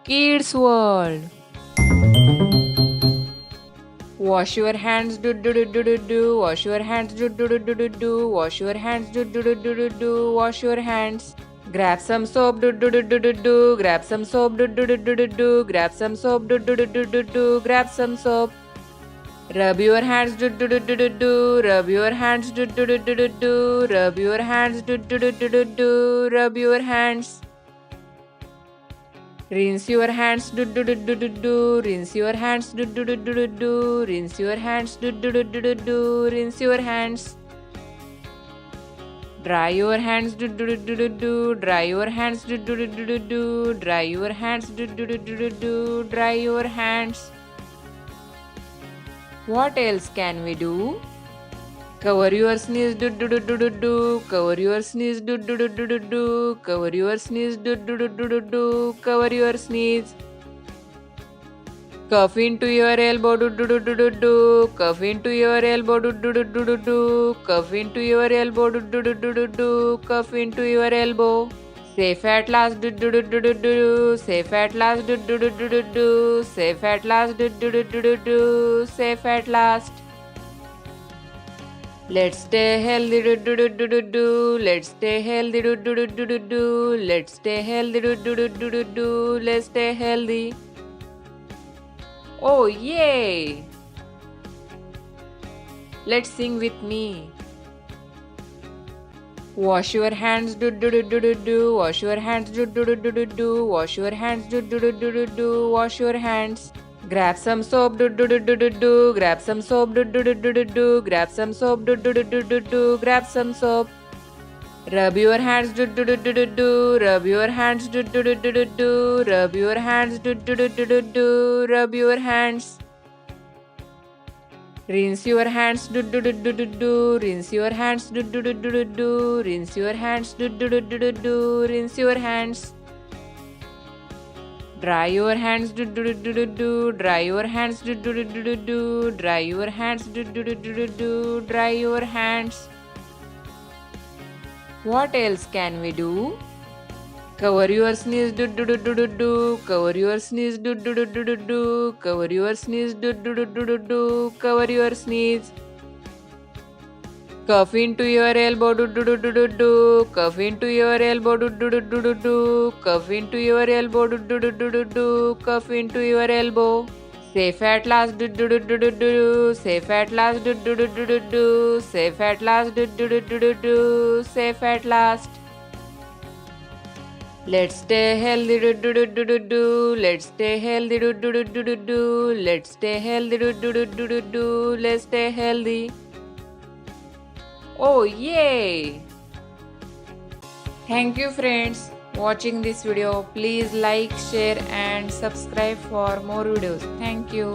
Kids World. Wash your hands, do do do do do do. Wash your hands, do do do do do do. Wash your hands, do do do do do do. Wash your hands. Grab some soap, do do do do do do. Grab some soap, do do do do do do. Grab some soap, do do do do do do. Grab some soap. Rub your hands, do do do do do do. Rub your hands, do do do do do do. Rub your hands, do do do do do do. Rub your hands. Rinse your hands, do do do do do do. Rinse your hands, do do do do do do. Rinse your hands, do do do do do do. Rinse your hands. Dry your hands, do do do do do do. Dry your hands, do do do do do do. Dry your hands, do do do do do do. Dry your hands. What else can we do? Cover your sneeze, do do do do do do. Cover your sneeze, do do do do do do. Cover your sneeze, do do do do do do. Cover your sneeze. Cuff into your elbow, do do do do do do. Cuff into your elbow, do do do do do do. Cuff into your elbow, do do do do do do. Cuff into your elbow. Safe at last, do do do do do do. Safe at last, do do do do do do. Safe at last, do do do do do do. Safe at last. Let's stay healthy, do do do do do do. Let's stay healthy, do do do do do do. Let's stay healthy, do do do do do do. Let's stay healthy. Oh yay! Let's sing with me. Wash your hands, do do do do do do. Wash your hands, do do do do do do. Wash your hands, do do do do do do. Wash your hands. Grab some soap, do do do do do do. Grab some soap, do do do do do do. Grab some soap, do do do do do do. Grab some soap. Rub your hands, do do do do do do. Rub your hands, do do do do do do. Rub your hands, do do do do do do. Rub your hands. Rinse your hands, do do do do do do. Rinse your hands, do do do do do do. Rinse your hands, do do do do do do. Rinse your hands. Dry your hands, do do do do do do. Dry your hands, do do do do do do. Dry your hands, do do do do do do. Dry your hands. What else can we do? Cover your sneeze, do do do do do do. Cover your sneeze, do do do do do do. Cover your sneeze, do do do do do do. Cover your sneeze. Cuff into your elbow, do do do do do do. Cuff into your elbow, do do do do do do. Cuff into your elbow, do do do do do do. Cuff into your elbow. Safe at last, do do do do do do. Safe at last, do do do do do do. Safe at last, do do do do do do. Safe at last. Let's stay healthy, do do do do do do. Let's stay healthy, do do do do do do. Let's stay healthy, do do do do do do. Let's stay healthy. Oh yay! Thank you friends watching this video. Please like, share and subscribe for more videos. Thank you.